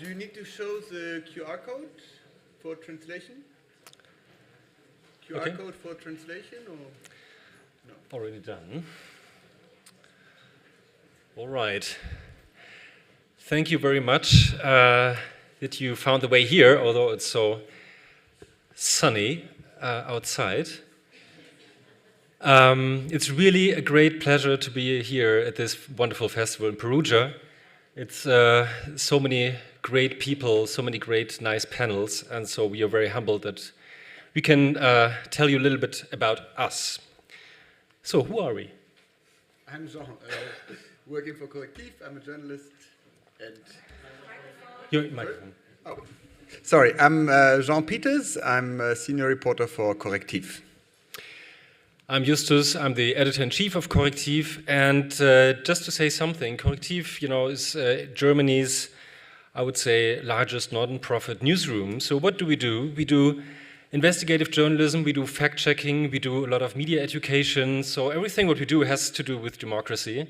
Do you need to show the QR code for translation? QR code for translation or no? Already done. All right. Thank you very much that you found the way here, although it's so sunny outside. It's really a great pleasure to be here at this wonderful festival in Perugia. It's so many great people, so many great, nice panels, and so we are very humbled that we can tell you a little bit about us. So, who are we? I'm Jean, working for CORRECTIV. I'm a journalist and... Your microphone. Oh, sorry, I'm Jean Peters. I'm a senior reporter for CORRECTIV. I'm Justus, I'm the editor-in-chief of CORRECTIV, and just to say something, CORRECTIV, is Germany's, I would say, largest non-profit newsroom. So what do? We do investigative journalism, we do fact-checking, we do a lot of media education, so everything what we do has to do with democracy.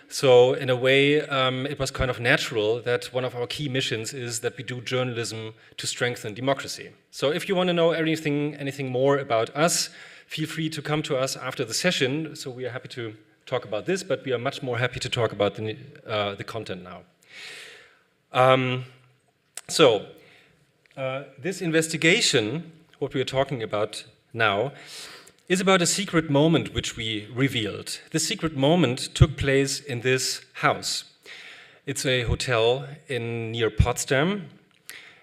So in a way, it was kind of natural that one of our key missions is that we do journalism to strengthen democracy. So if you want to know anything more about us, feel free to come to us after the session. So we are happy to talk about this, but we are much more happy to talk about the content now. This investigation, what we are talking about now, is about a secret moment which we revealed. The secret moment took place in this house. It's a hotel near Potsdam,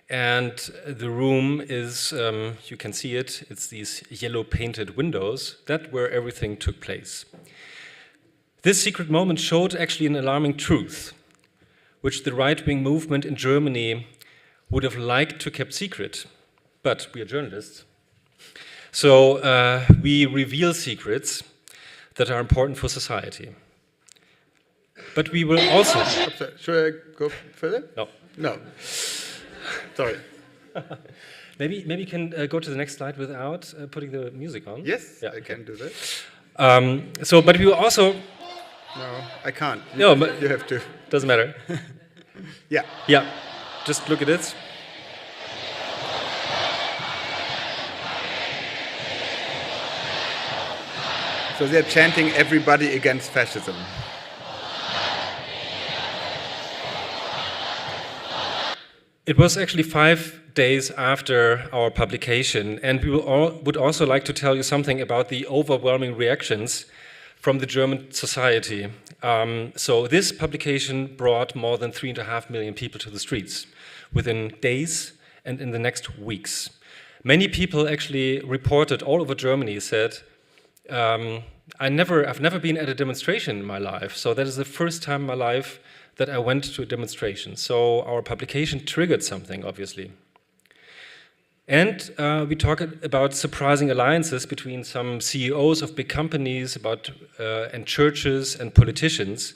and the room is, you can see it, it's these yellow painted windows. That's where everything took place. This secret moment showed actually an alarming truth, which the right-wing movement in Germany would have liked to keep secret, but we are journalists. So we reveal secrets that are important for society. But we will also... Should I go further? No. No. Sorry. maybe you can go to the next slide without putting the music on. Yes, yeah, I can do that. But we will also... No, I can't. No, but you have to. Doesn't matter. Yeah. Yeah, just look at it. So they're chanting everybody against fascism. It was actually 5 days after our publication, and we would also like to tell you something about the overwhelming reactions from the German society. So this publication brought more than 3.5 million people to the streets within days and in the next weeks. Many people actually reported all over Germany, said, I've never been at a demonstration in my life, so that is the first time in my life that I went to a demonstration. So our publication triggered something, obviously. And we talked about surprising alliances between some CEOs of big companies and churches and politicians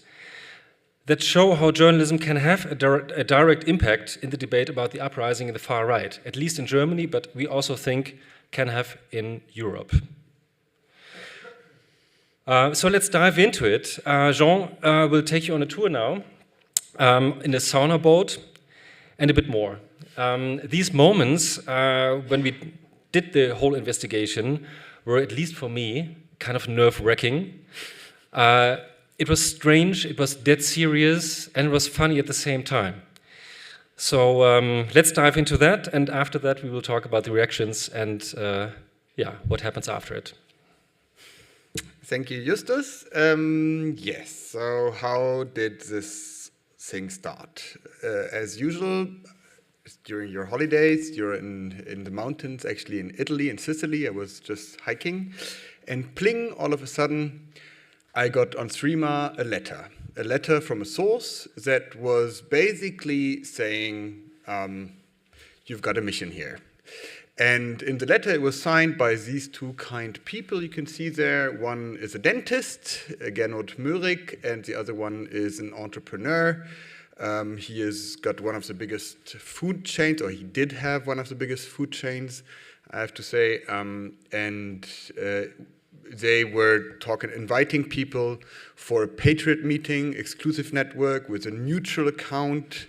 that show how journalism can have a direct impact in the debate about the uprising in the far right, at least in Germany, but we also think can have in Europe. So let's dive into it. Jean will take you on a tour now in a sauna boat and a bit more. These moments when we did the whole investigation were, at least for me, kind of nerve-wracking. It was strange, it was dead serious, and it was funny at the same time. So let's dive into that, and after that we will talk about the reactions and what happens after it. Thank you, Justus. Yes, so how did this thing start? As usual, during your holidays, you're in the mountains, actually in Italy, in Sicily. I was just hiking, and pling, all of a sudden, I got on streamer a letter from a source that was basically saying, you've got a mission here. And in the letter, it was signed by these two kind people you can see there. One is a dentist, Gernot Möhrig, and the other one is an entrepreneur. He has got one of the biggest food chains, or he did have one of the biggest food chains, I have to say. They were inviting people for a Patriot meeting, exclusive network with a neutral account.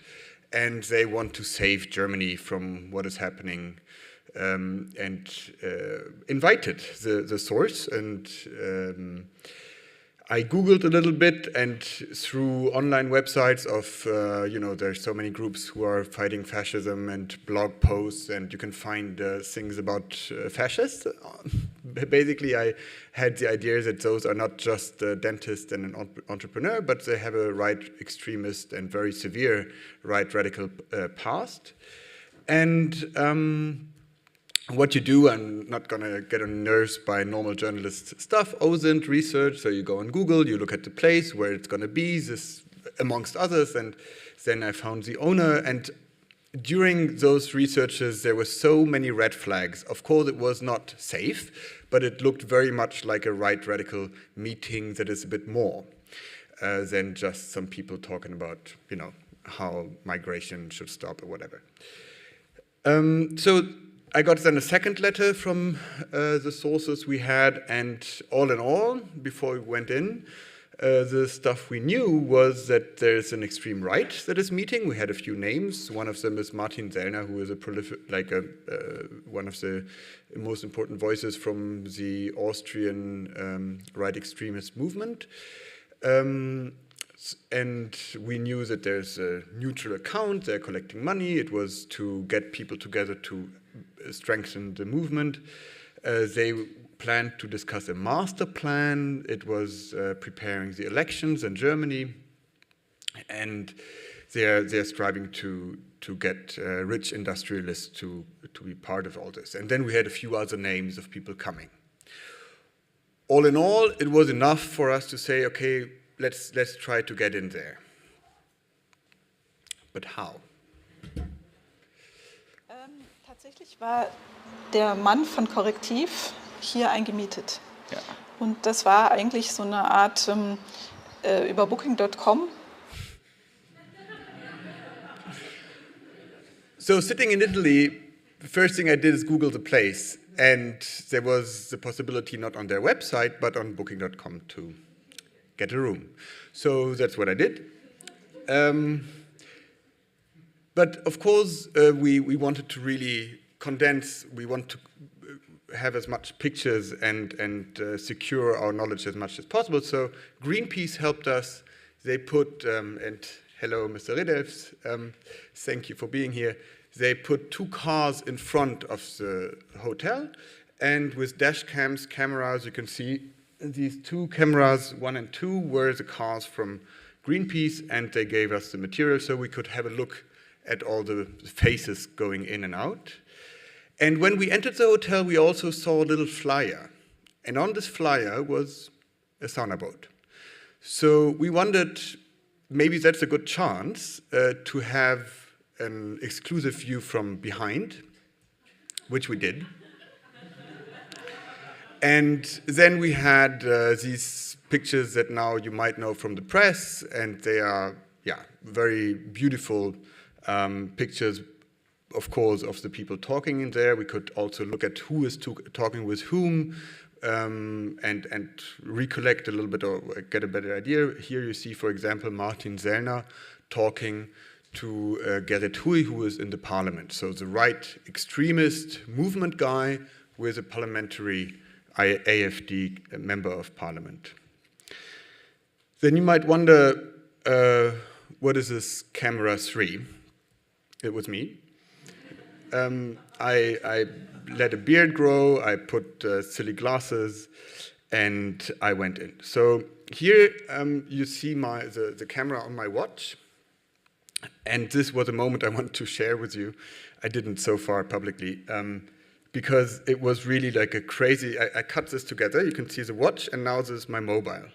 and they want to save Germany from what is happening, and invited the source. And I Googled a little bit, and through online websites of, there's so many groups who are fighting fascism and blog posts, and you can find things about fascists. Basically, I had the idea that those are not just a dentist and an entrepreneur, but they have a right extremist and very severe right radical past. And what you do, I'm not going to get on nerves by normal journalist stuff, OSINT research, so you go on Google, you look at the place where it's going to be, this amongst others, and then I found the owner, and during those researches there were so many red flags. Of course it was not safe, but it looked very much like a right radical meeting that is a bit more than just some people talking about, how migration should stop or whatever. So I got then a second letter from the sources we had, and all in all, before we went in, the stuff we knew was that there's an extreme right that is meeting. We had a few names. One of them is Martin Sellner, who is a prolific, one of the most important voices from the Austrian right extremist movement. And we knew that there's a neutral account, they're collecting money. It was to get people together to strengthen the movement. They planned to discuss a master plan. It was preparing the elections in Germany. And they're striving to get rich industrialists to be part of all this. And then we had a few other names of people coming. All in all, it was enough for us to say, okay, let's try to get in there. But how? Tatsächlich war der Mann von CORRECTIV hier eingemietet. Ja. Und das war eigentlich so eine Art über Booking.com. So sitting in Italy, the first thing I did is Google the place. And there was the possibility not on their website, but on Booking.com to get a room. So that's what I did. But of course, we wanted to really condense. We want to have as much pictures and secure our knowledge as much as possible. So Greenpeace helped us. They put, and hello, Mr. Redevs, thank you for being here. They put 2 cars in front of the hotel, and with dash cams, cameras, you can see these 2 cameras, 1 and 2, were the cars from Greenpeace, and they gave us the material so we could have a look at all the faces going in and out. And when we entered the hotel, we also saw a little flyer. And on this flyer was a sauna boat. So we wondered, maybe that's a good chance to have an exclusive view from behind, which we did. And then we had these pictures that now you might know from the press, and they are, very beautiful pictures, of course, of the people talking in there. We could also look at who is talking with whom, and recollect a little bit or get a better idea. Here you see, for example, Martin Sellner talking to Gerrit Huy, who is in the parliament. So the right extremist movement guy with a parliamentary AFD member of parliament. Then you might wonder, what is this camera 3? It was me. I let a beard grow, I put silly glasses, and I went in. So here you see the camera on my watch, and this was a moment I want to share with you. I didn't so far publicly, because it was really like a crazy, I cut this together, you can see the watch, and now this is my mobile.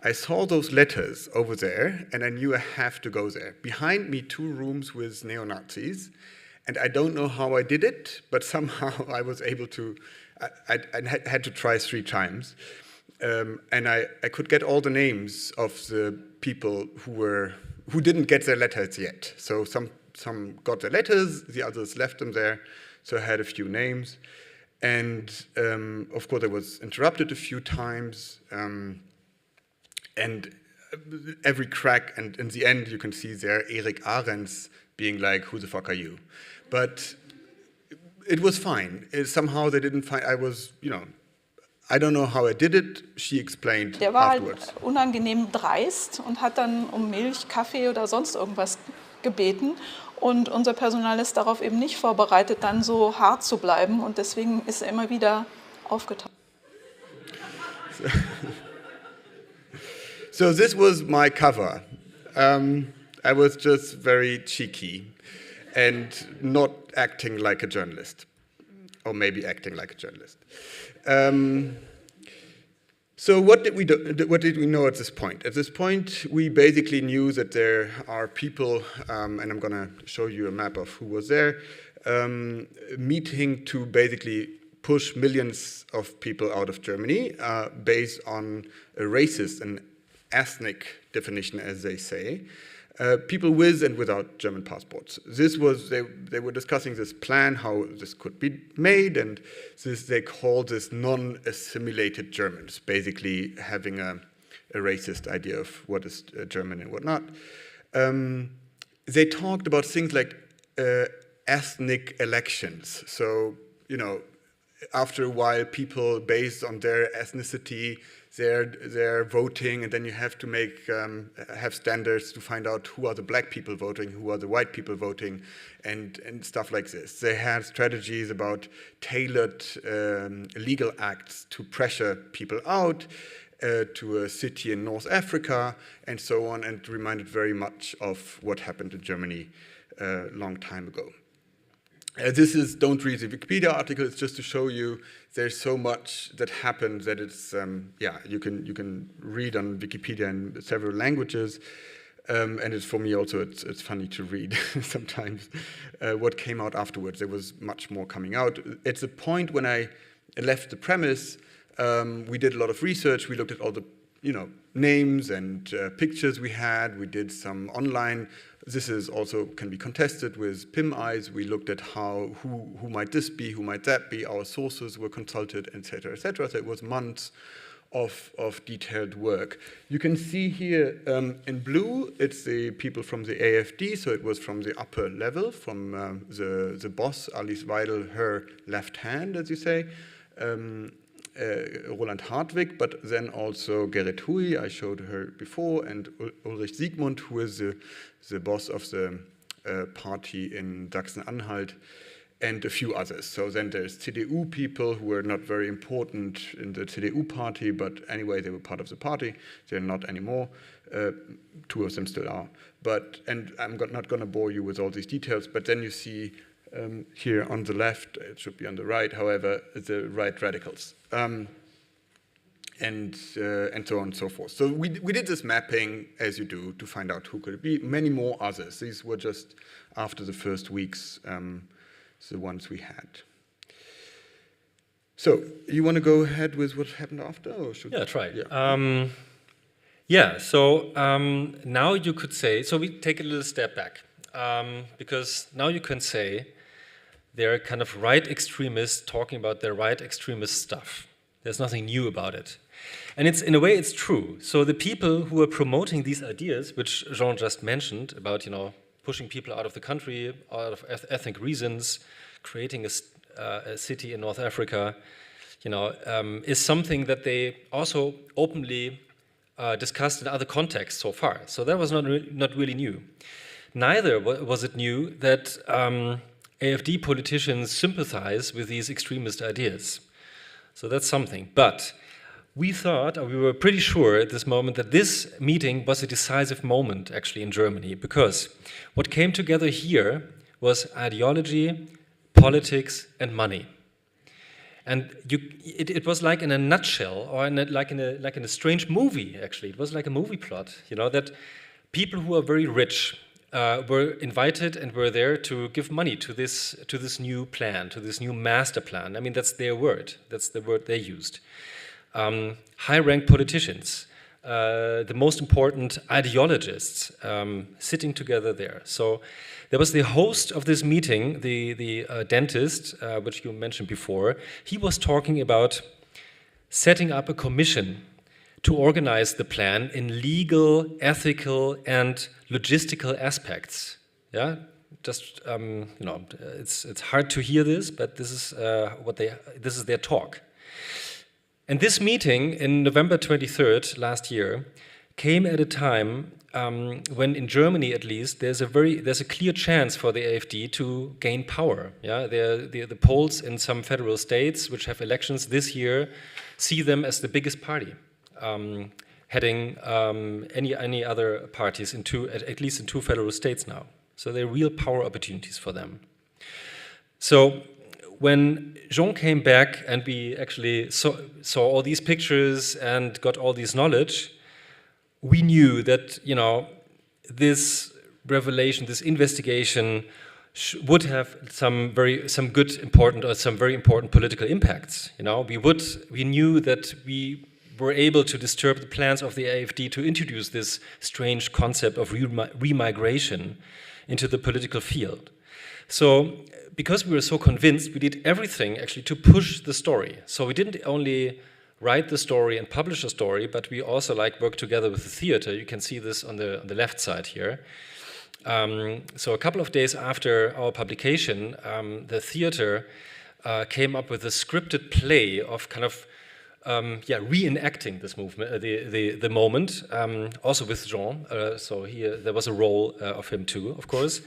I saw those letters over there, and I knew I have to go there. Behind me, 2 rooms with neo-Nazis, and I don't know how I did it, but somehow I was able to, I had to try 3 times. And I could get all the names of the people who didn't get their letters yet. So some got their letters, the others left them there, so I had a few names. And of course I was interrupted a few times, and every crack, and in the end you can see there Erik Ahrens being like, who the fuck are you? But it was fine. Somehow they didn't find, I was, I don't know how I did it, she explained Der war afterwards. halt unangenehm dreist und hat dann um Milch, Kaffee oder sonst irgendwas gebeten. Und unser Personal ist darauf eben nicht vorbereitet, dann so hart zu bleiben. Und deswegen ist er immer wieder aufgetaucht. So this was my cover. I was just very cheeky and not acting like a journalist, or maybe acting like a journalist. So what did we do? What did we know at this point? At this point, we basically knew that there are people, and I'm going to show you a map of who was there, meeting to basically push millions of people out of Germany based on a racist and ethnic definition, as they say. People with and without German passports. This was, they were discussing this plan, how this could be made, and this, they called this non-assimilated Germans, basically having a racist idea of what is German and what not. They talked about things like ethnic elections. So, after a while, people based on their ethnicity, they're voting, and then you have to have standards to find out who are the black people voting, who are the white people voting, and stuff like this. They had strategies about tailored legal acts to pressure people out to a city in North Africa, and so on, and reminded very much of what happened in Germany a long time ago. Don't read the Wikipedia article, it's just to show you there's so much that happened that it's, you can read on Wikipedia in several languages, and it's, for me also, it's funny to read sometimes what came out afterwards. There was much more coming out. At the point when I left the premise, we did a lot of research, we looked at all the names and pictures we had, we did some online. This is also can be contested with PIM eyes. We looked at who might this be, who might that be. Our sources were consulted, etc., etc. So it was months of detailed work. You can see here in blue, it's the people from the AfD. So it was from the upper level, from the boss, Alice Weidel, her left hand, as you say. Roland Hartwig, but then also Gerrit Hui, I showed her before, and Ulrich Siegmund, who is the boss of the party in Sachsen-Anhalt, and a few others. So then there's CDU people who were not very important in the CDU party, but anyway, they were part of the party. They're not anymore. Two of them still are. And I'm not going to bore you with all these details, but then you see here on the left, it should be on the right, however, the right radicals. And so on and so forth. So we did this mapping, as you do, to find out who could it be. Many more others. These were just after the first weeks, the ones we had. So you want to go ahead with what happened after? Or should try. Yeah. So now you could say, so we take a little step back, because now you can say they're kind of right extremists talking about their right extremist stuff. There's nothing new about it. And in a way, it's true. So the people who are promoting these ideas, which Jean just mentioned, about pushing people out of the country, out of ethnic reasons, creating a city in North Africa, is something that they also openly discussed in other contexts so far. So that was not really new. Neither was it new that AfD politicians sympathize with these extremist ideas. So that's something. But we thought, or we were pretty sure at this moment, that this meeting was a decisive moment actually in Germany, because what came together here was ideology, politics, and money. And it was like in a nutshell, or like in a strange movie, actually. It was like a movie plot, that people who are very rich were invited and were there to give money to this new plan, to this new master plan. I mean, that's their word. That's the word they used. High-ranked politicians, the most important ideologists, sitting together there. So there was the host of this meeting, the dentist, which you mentioned before. He was talking about setting up a commission to organize the plan in legal, ethical, and logistical aspects. Yeah, just it's hard to hear this, but this is this is their talk. And this meeting in November 23rd last year came at a time when, in Germany at least, there's a clear chance for the AfD to gain power. Yeah, the polls in some federal states which have elections this year see them as the biggest party, heading any other parties at least in 2 federal states now. So there are real power opportunities for them. So when Jean came back and we actually saw all these pictures and got all this knowledge, we knew that, you know, this revelation, this investigation would have some very important political impacts. You know, we knew that we were able to disturb the plans of the AfD to introduce this strange concept of remigration into the political field. So, because we were so convinced, we did everything actually to push the story. So we didn't only write the story and publish the story, but we also worked together with the theater. You can see this on the left side here. So a couple of days after our publication, the theater came up with a scripted play of kind of reenacting this movement, the moment, also with Jean. So there was a role of him too, of course.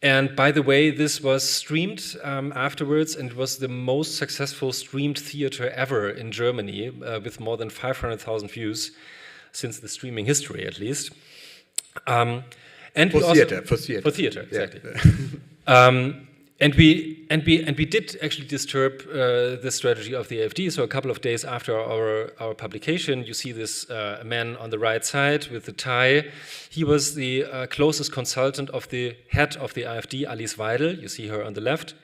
And by the way, this was streamed afterwards, and was the most successful streamed theater ever in Germany, with more than 500,000 views since the streaming history, at least. And for theater, exactly. Yeah. And we did actually disturb the strategy of the AfD. So a couple of days after our publication, you see this man on the right side with the tie. He was the closest consultant of the head of the AfD, Alice Weidel. You see her on the left.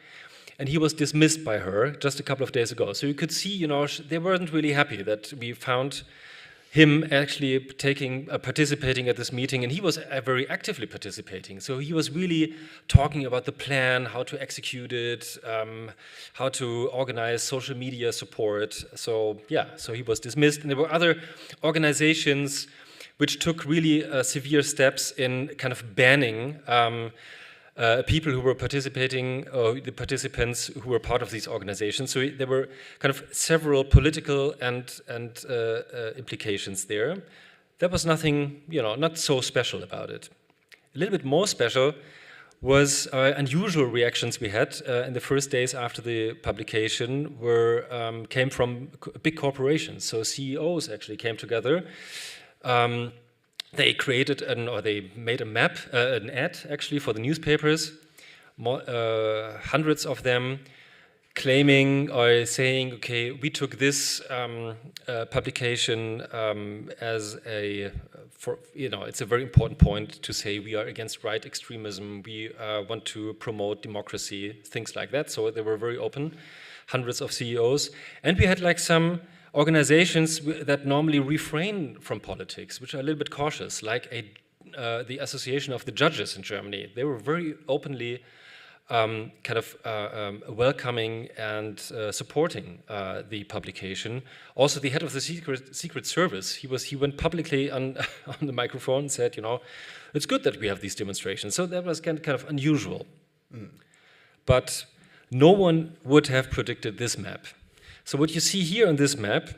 And he was dismissed by her just a couple of days ago. So you could see, you know, they weren't really happy that we found him actually participating at this meeting, and he was very actively participating. So he was really talking about the plan, how to execute it, how to organize social media support. So yeah, so he was dismissed. And there were other organizations which took really severe steps in kind of banning people who were participating, or the participants who were part of these organizations. So there were kind of several political and implications there. There was nothing, you know, not so special about it. A little bit more special was unusual reactions we had in the first days after the publication came from big corporations. So CEOs actually came together. They created they made a map, an ad actually for the newspapers, hundreds of them, claiming or saying, okay, we took this publication as it's a very important point to say we are against right extremism, we want to promote democracy, things like that. So they were very open, hundreds of CEOs. And we had some organizations that normally refrain from politics, which are a little bit cautious, like the Association of the Judges in Germany. They were very openly welcoming and supporting the publication. Also, the head of the Secret Service, he went publicly on the microphone and said, you know, it's good that we have these demonstrations. So that was kind of unusual. But no one would have predicted this map. So what you see here on this map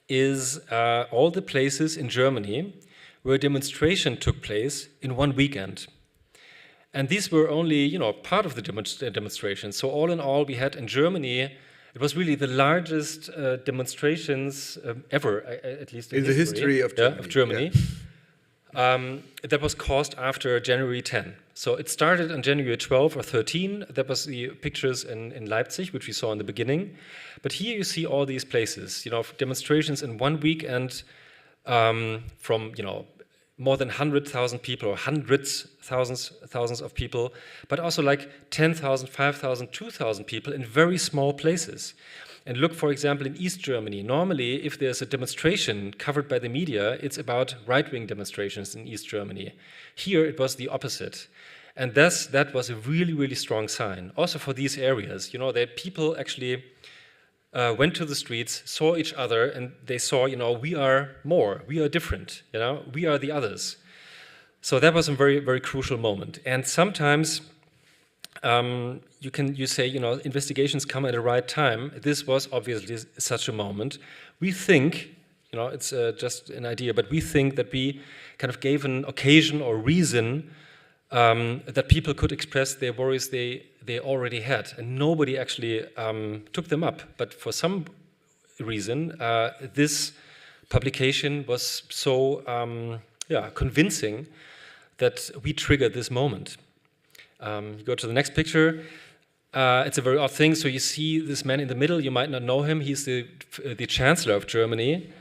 is all the places in Germany where a demonstration took place in one weekend. And these were only, you know, part of the demonstration. So all in all, we had in Germany, it was really the largest demonstrations ever, at least in the history of Germany. That was caused after January 10. So it started on January 12 or 13. That was the pictures in Leipzig, which we saw in the beginning. But here you see all these places, you know, demonstrations in one weekend from, you know, more than 100,000 people or thousands of people, but also 10,000, 5,000, 2,000 people in very small places. And look, for example, in East Germany. Normally, if there's a demonstration covered by the media, it's about right-wing demonstrations in East Germany. Here, it was the opposite. And that was a really, really strong sign. Also for these areas, you know, that people actually went to the streets, saw each other, and they saw, we are more, we are different, we are the others. So that was a very, very crucial moment. And sometimes you say, investigations come at the right time. This was obviously such a moment. We think, it's just an idea, but we think that we kind of gave an occasion or reason that people could express their worries they already had, and nobody actually took them up. But for some reason, this publication was so convincing that we triggered this moment. You go to the next picture. It's a very odd thing. So you see this man in the middle. You might not know him. He's the Chancellor of Germany,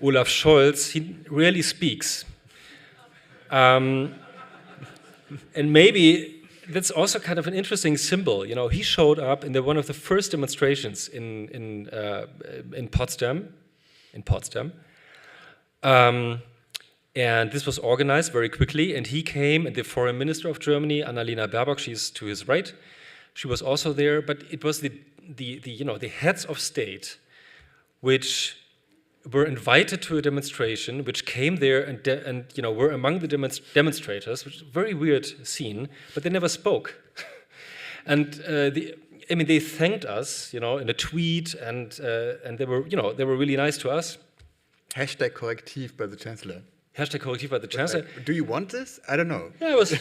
Olaf Scholz. He rarely speaks. And maybe that's also kind of an interesting symbol. He showed up in one of the first demonstrations in Potsdam. And this was organized very quickly, and he came, and the foreign minister of Germany, Annalena Baerbock, she's to his right, she was also there, but it was the heads of state which were invited to a demonstration, which came there and were among the demonstrators, which is a very weird scene, but they never spoke. And they thanked us, in a tweet, and they were really nice to us. Hashtag CORRECTIV by the Chancellor. Hashtag CORRECTIV by the Chancellor. Do you want this? I don't know. Yeah, it was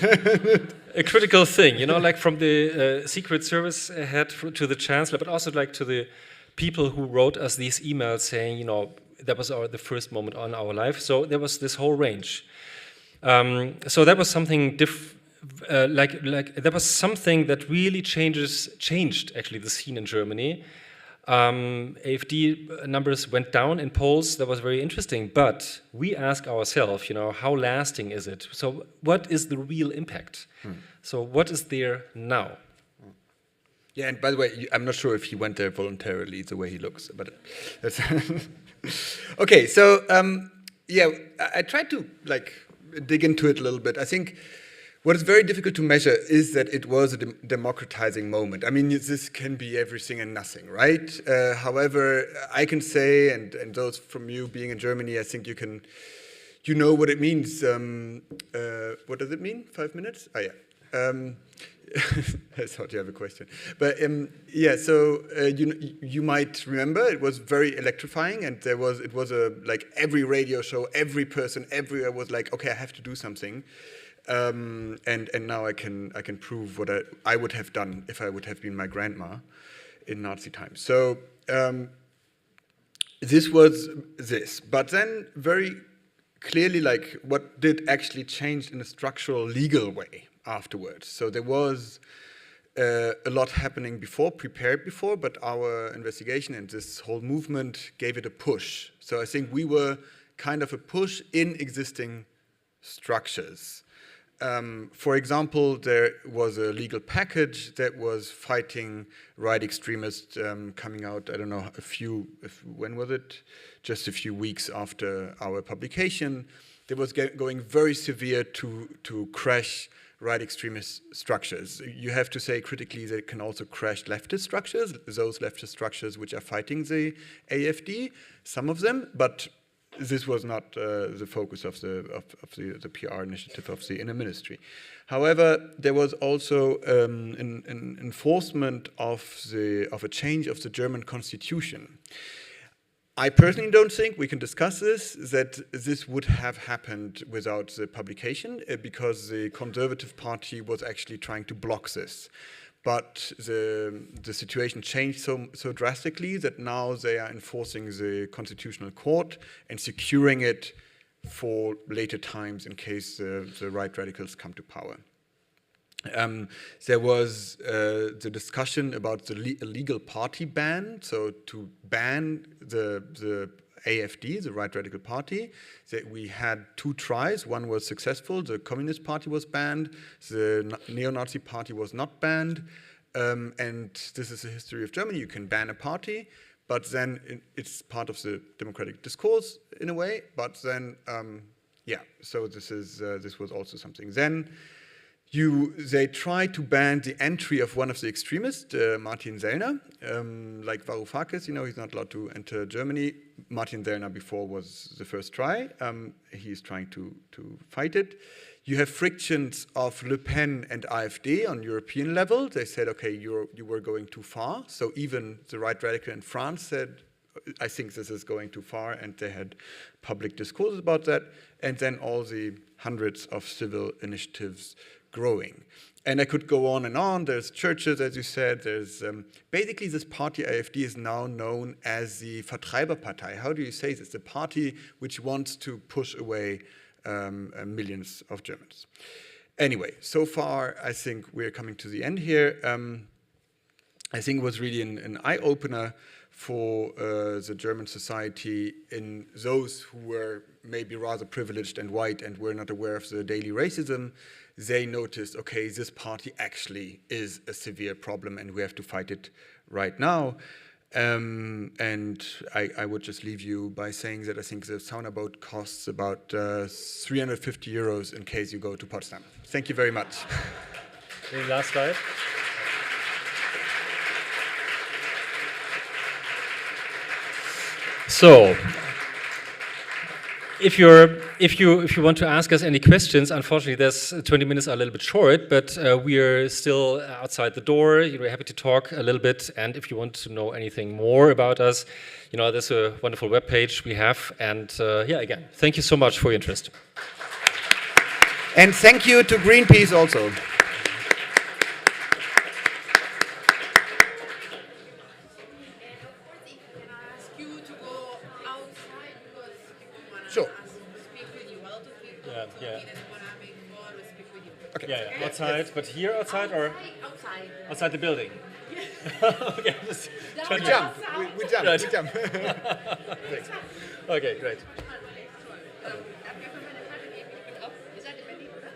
a critical thing, like from the Secret Service head to the Chancellor, but also like to the people who wrote us these emails saying, that was the first moment on our life. So there was this whole range. So that was something that was something that really changed actually the scene in Germany. AfD numbers went down in polls. That was very interesting. But we ask ourselves, how lasting is it? So what is the real impact? So what is there now? Yeah, and by the way, I'm not sure if he went there voluntarily, the way he looks, but that's okay. So I tried to dig into it a little bit. I think what is very difficult to measure is that it was a democratizing moment. I mean, this can be everything and nothing, right? However, I can say, and those from you being in Germany, I think you know what it means. What does it mean? 5 minutes? Oh, yeah. I thought you have a question. But so you might remember it was very electrifying, and it was every radio show, every person, everywhere was like, okay, I have to do something. And now I can prove what I would have done if I would have been my grandma in Nazi times. So this was this, but then very clearly, what did actually change in a structural legal way afterwards. So there was a lot happening prepared before, but our investigation and this whole movement gave it a push. So I think we were kind of a push in existing structures. For example, there was a legal package that was fighting right extremists coming out, I don't know, when was it? Just a few weeks after our publication. That was going very severe to crash right extremist structures. You have to say critically that it can also crash leftist structures, those leftist structures which are fighting the AfD, some of them, but this was not the focus of the PR initiative of the Inner Ministry. However, there was also an enforcement of a change of the German constitution. I personally don't think, we can discuss this, that this would have happened without the publication because the Conservative Party was actually trying to block this. But the situation changed so drastically that now they are enforcing the Constitutional Court and securing it for later times in case the right radicals come to power. There was the discussion about the legal party ban, so to ban the AfD, the right radical party. That we had 2 tries. One was successful. The Communist Party was banned. The neo-Nazi party was not banned. And this is the history of Germany. You can ban a party, but then it's part of the democratic discourse in a way. But then, so this was also something. Then They try to ban the entry of one of the extremists, Martin Sellner, like Varoufakis, he's not allowed to enter Germany. Martin Sellner before was the first try. He's trying to fight it. You have frictions of Le Pen and AfD on European level. They said, okay, you were going too far. So even the right radical in France said, I think this is going too far, and they had public discourses about that. And then all the hundreds of civil initiatives growing. And I could go on and on. There's churches, as you said. There's basically this party, AfD, is now known as the Vertreiberpartei. How do you say this? The party which wants to push away millions of Germans. Anyway, so far, I think we're coming to the end here. I think it was really an eye-opener for the German society in those who were maybe rather privileged and white and were not aware of the daily racism. They noticed, okay, this party actually is a severe problem and we have to fight it right now. And I would just leave you by saying that I think the sauna boat costs about 350 euros in case you go to Potsdam. Thank you very much. The last slide. So, if you want to ask us any questions, unfortunately, there's 20 minutes are a little bit short, but we are still outside the door. We're happy to talk a little bit, and if you want to know anything more about us, there's a wonderful webpage we have. And again, thank you so much for your interest. And thank you to Greenpeace also. Sure. Yeah. Okay. Yeah. Outside, but here outside or outside? Outside the building. Okay. Just We jump. We jump. Right. We jump. Okay, great.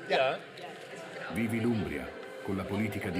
Yeah. Vivi l'Umbria, con la politica di